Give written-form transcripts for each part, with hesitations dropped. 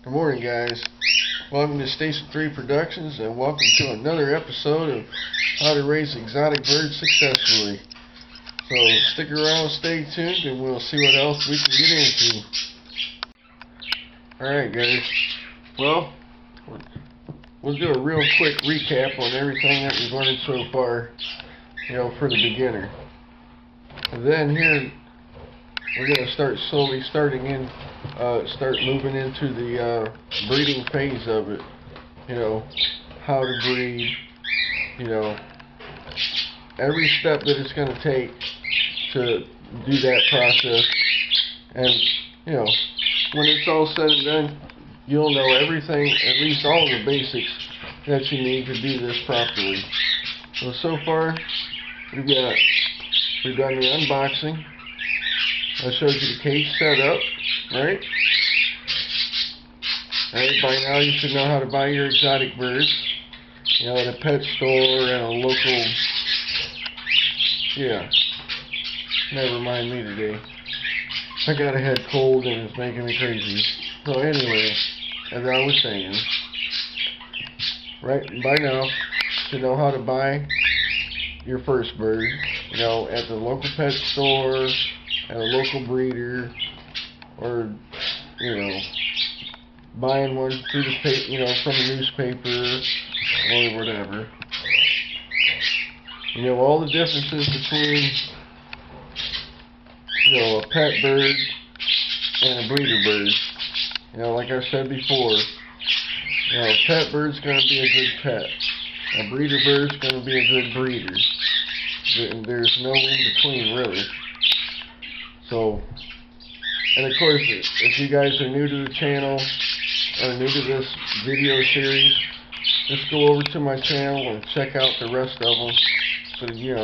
Good morning, guys. Welcome to Station 3 Productions, and welcome to another episode of How to Raise Exotic Birds Successfully. So stick around, stay tuned, and we'll see what else we can get into. Alright, guys. Well, we'll do a real quick recap on everything that we've learned so far, for the beginner. And then here, we're going to start slowly start moving into the breeding phase of it. How to breed, every step that it's going to take to do that process. And, when it's all said and done, you'll know everything, at least all of the basics that you need to do this properly. So far, we've done the unboxing. I showed you the cage setup, right? Alright, by now you should know how to buy your exotic birds. At a pet store and a local... Never mind me today. I got a head cold and it's making me crazy. So anyway, as I was saying, right, by now you should know how to buy your first bird, at the local pet store, at a local breeder, or, buying one through the from a newspaper, or whatever. All the differences between, a pet bird and a breeder bird. Like I said before, a pet bird's going to be a good pet. A breeder bird's going to be a good breeder. There's no in between, really. So, and of course, if you guys are new to the channel, or new to this video series, just go over to my channel and check out the rest of them, so you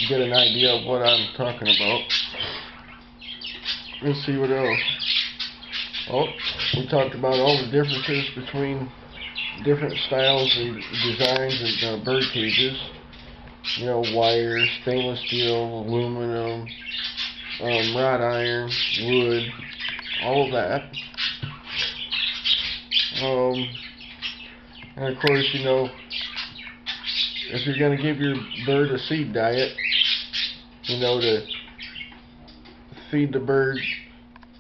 get an idea of what I'm talking about. Let's see what else. Oh, we talked about all the differences between different styles and designs of bird cages. Wire, stainless steel, aluminum, wrought iron, wood, all of that. And of course, if you're going to give your bird a seed diet, to feed the bird,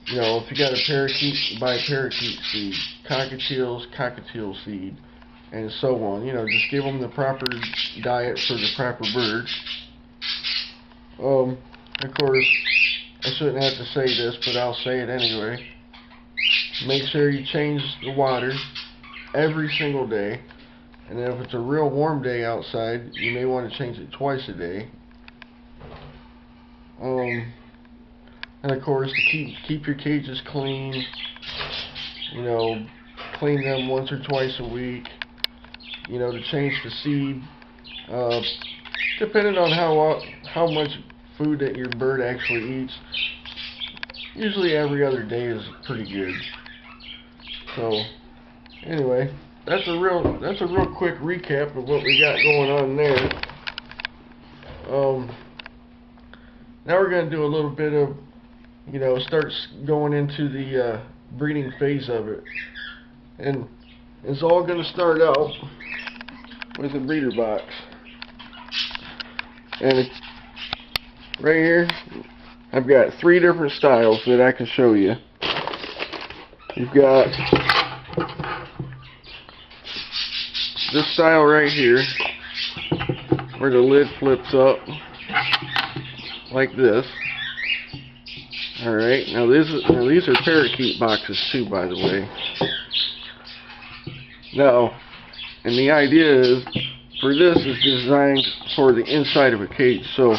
if you got a parakeet, buy parakeet seed, cockatiel seed, and so on. Just give them the proper diet for the proper bird. Of course, I shouldn't have to say this, but I'll say it anyway. Make sure you change the water every single day. And if it's a real warm day outside, you may want to change it twice a day. And of course, to keep your cages clean, clean them once or twice a week. To change the seed, depending on how much food that your bird actually eats. Usually every other day is pretty good. So anyway, that's a real quick recap of what we got going on there. Now we're going to do a little bit of, start going into the breeding phase of it. And it's all going to start out with a breeder box. And right here, I've got 3 different styles that I can show you. You've got this style right here, where the lid flips up like this. Alright, now these are parakeet boxes too, by the way. Now, and the idea is, for this is designed for the inside of a cage, so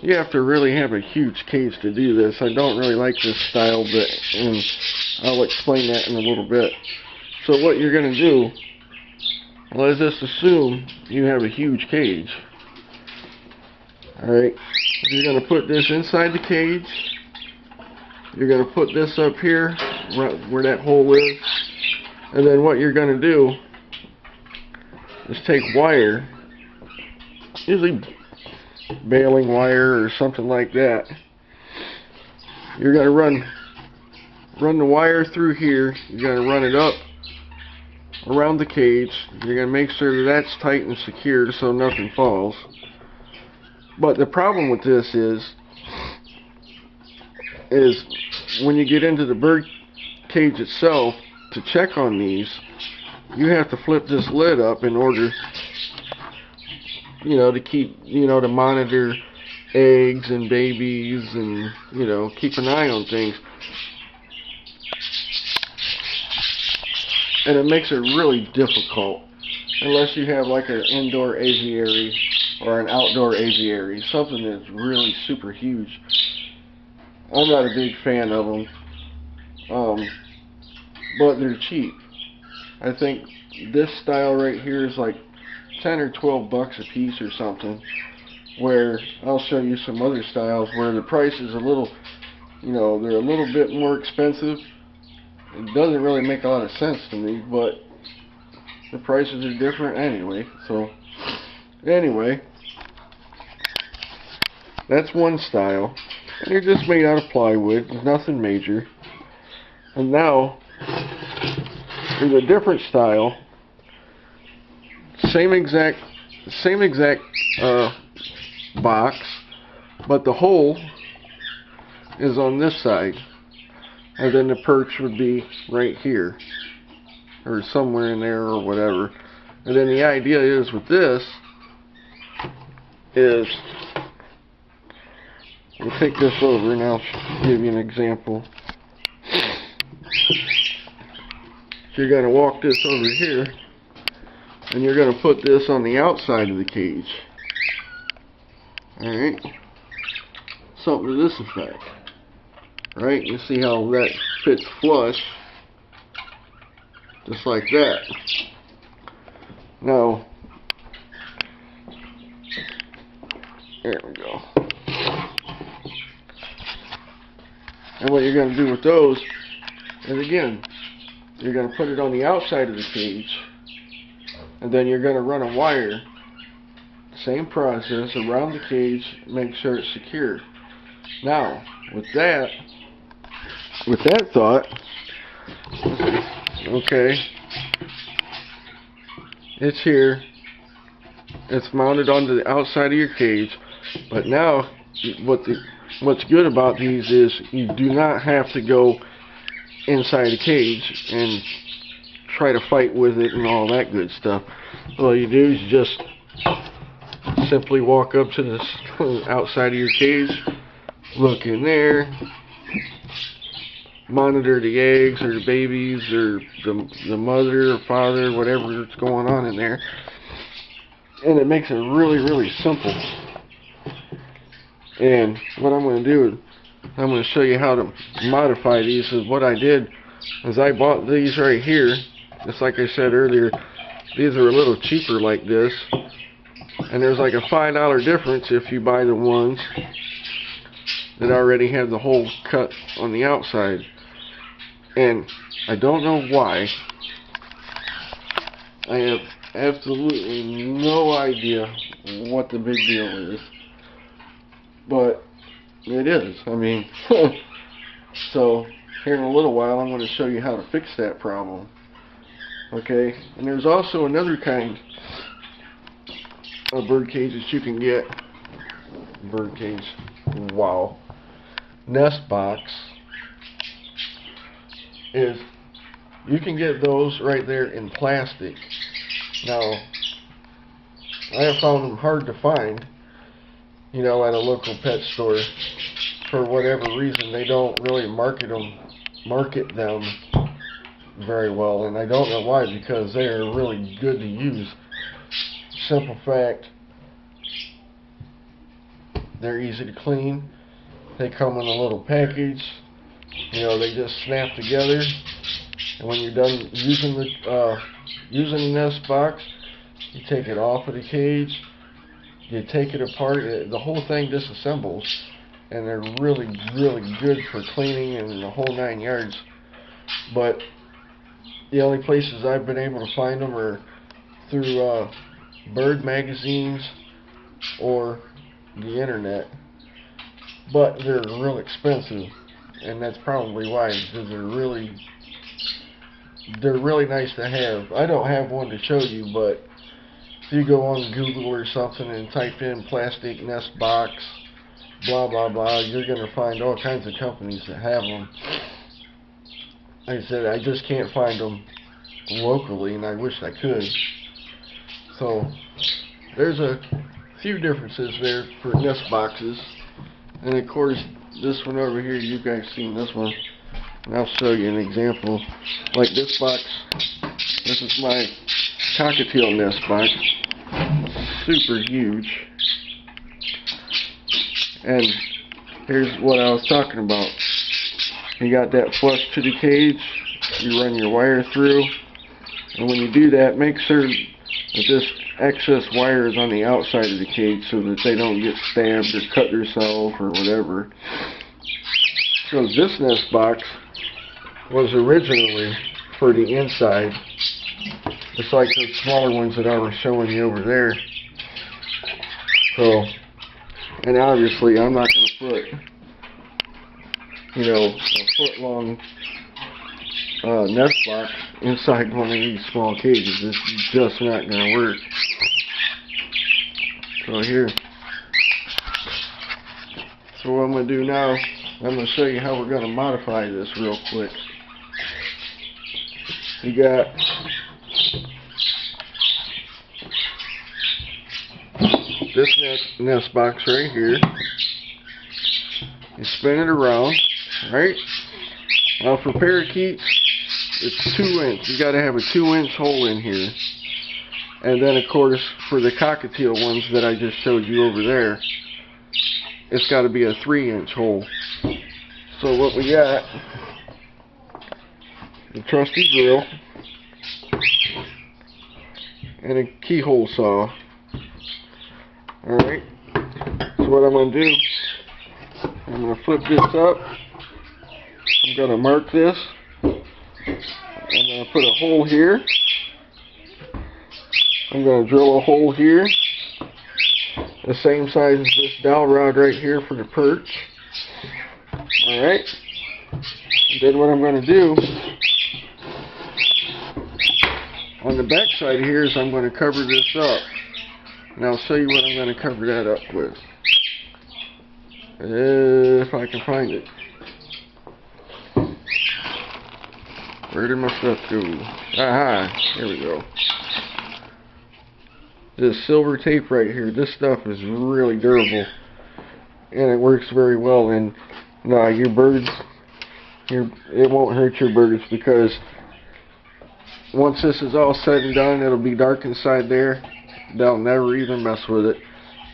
you have to really have a huge cage to do this. I don't really like this style, and I'll explain that in a little bit. So what you're going to do, let's just assume you have a huge cage. Alright, you're going to put this inside the cage. You're going to put this up here, where that hole is. And then what you're going to do is take wire, usually baling wire or something like that. You're going to run run the wire through here. You're going to run it up around the cage. You're going to make sure that that's tight and secured so nothing falls. But the problem with this is when you get into the bird cage itself to check on these, you have to flip this lid up in order, to keep, to monitor eggs and babies and, keep an eye on things. And it makes it really difficult unless you have like an indoor aviary or an outdoor aviary, something that's really super huge. I'm not a big fan of them, but they're cheap. I think this style right here is like 10 or 12 bucks a piece or something, where I'll show you some other styles where the price is a little, they're a little bit more expensive. It doesn't really make a lot of sense to me, but the prices are different anyway. So anyway, that's one style, and they're just made out of plywood. There's nothing major. And now there's a different style, same exact box, but the hole is on this side, and then the perch would be right here or somewhere in there or whatever. And then the idea is with this is, we'll take this over and I'll give you an example. So you're going to walk this over here and you're going to put this on the outside of the cage. Alright, something to this effect. Right, you see how that fits flush, just like that. Now, there we go. And what you're going to do with those is, again, you're going to put it on the outside of the cage, and then you're going to run a wire, same process, around the cage, make sure it's secure. Now, with that thought, okay, it's here, it's mounted onto the outside of your cage, but now what's good about these is you do not have to go inside the cage and try to fight with it and all that good stuff. All you do is just simply walk up to the outside of your cage, look in there, monitor the eggs or the babies or the mother or father, whatever's going on in there, and it makes it really, really simple. And what I'm going to do is I'm going to show you how to modify these. Is what I did is I bought these right here, just like I said earlier. These are a little cheaper like this, and there's like a $5 difference if you buy the ones that already have the hole cut on the outside. And I don't know why. I have absolutely no idea what the big deal is, but it is. I mean, so here in a little while I'm going to show you how to fix that problem. Okay, and there's also another kind of bird cage that you can get. Bird cage, wow. Nest box is, you can get those right there in plastic. Now, I have found them hard to find, at a local pet store. For whatever reason, they don't really market them very well, and I don't know why, because they are really good to use. Simple fact, they're easy to clean. They come in a little package. They just snap together, and when you're done using the nest box, you take it off of the cage, you take it apart, the whole thing disassembles, and they're really, really good for cleaning and the whole 9 yards. But the only places I've been able to find them are through bird magazines or the internet, but they're real expensive. and that's probably why, because they're really nice to have. I don't have one to show you, but if you go on Google or something and type in plastic nest box, blah blah blah, you're gonna find all kinds of companies that have them. Like I said, I just can't find them locally, and I wish I could. So there's a few differences there for nest boxes, and of course this one over here, you guys seen this one, and I'll show you an example. Like this box, this is my cockatiel nest box, super huge, and here's what I was talking about. You got that flush to the cage, you run your wire through, and when you do that, make sure that this excess wire is on the outside of the cage so that they don't get stabbed or cut themselves or whatever. Because this nest box was originally for the inside, just like those smaller ones that I was showing you over there. So, and obviously I'm not going to put, a foot-long nest box inside one of these small cages. It's just not going to work. So here, so what I'm going to do now, I'm going to show you how we're going to modify this real quick. You got this nest box right here. You spin it around, right? Now for parakeets, it's 2 inch. You got to have a 2-inch hole in here. And then of course, for the cockatiel ones that I just showed you over there, it's got to be a 3-inch hole. So what we got, the trusty drill and a keyhole saw. Alright, so what I'm going to do, I'm going to flip this up. I'm going to mark this. I'm going to put a hole here. I'm going to drill a hole here, the same size as this dowel rod right here for the perch. Alright, and then what I'm going to do on the back side here is I'm going to cover this up. And I'll show you what I'm going to cover that up with, if I can find it. Where did my stuff go? Aha, here we go. This silver tape right here, this stuff is really durable, and it works very well. And no, your birds, it won't hurt your birds, because once this is all said and done, it'll be dark inside there. They'll never even mess with it,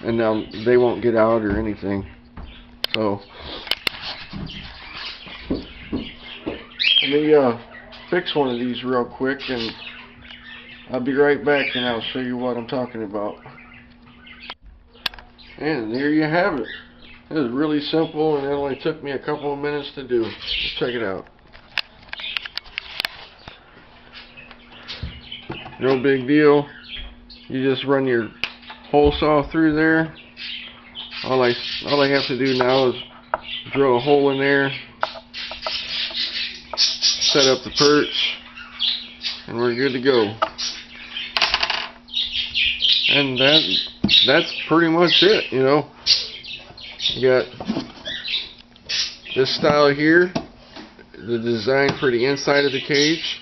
and they won't get out or anything. So let me fix one of these real quick, and I'll be right back, and I'll show you what I'm talking about. And there you have it. It was really simple, and it only took me a couple of minutes to do. Let's check it out. No big deal. You just run your hole saw through there. All I have to do now is drill a hole in there, set up the perch, and we're good to go. And that's pretty much it, You got this style here, the design for the inside of the cage,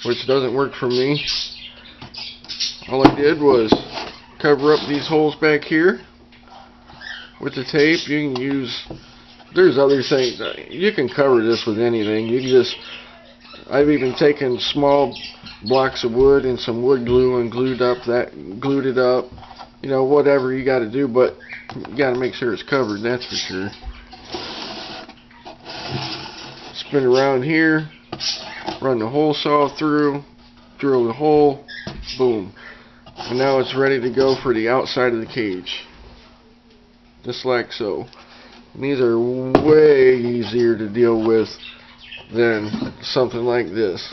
which doesn't work for me. All I did was cover up these holes back here with the tape. You can use, there's other things, you can cover this with anything. You can just, I've even taken small blocks of wood and some wood glue and glued it up, whatever you got to do, but you got to make sure it's covered, that's for sure. Spin around here, run the hole saw through, drill the hole, boom. And now it's ready to go for the outside of the cage. Just like so. And these are way easier to deal with than something like this.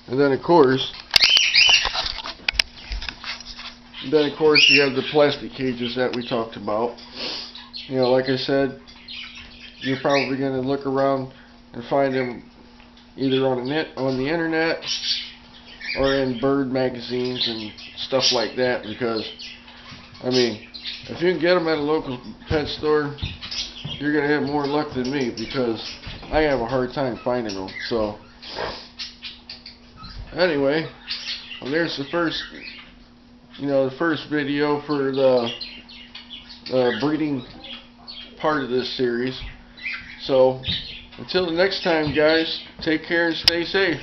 And then of course you have the plastic cages that we talked about. You know, like I said, you're probably going to look around and find them either on the internet or in bird magazines and stuff like that, because I mean, if you can get them at a local pet store, you're going to have more luck than me, because I have a hard time finding them. So anyway, well, there's the first, the first video for the breeding part of this series. So until the next time, guys, take care and stay safe.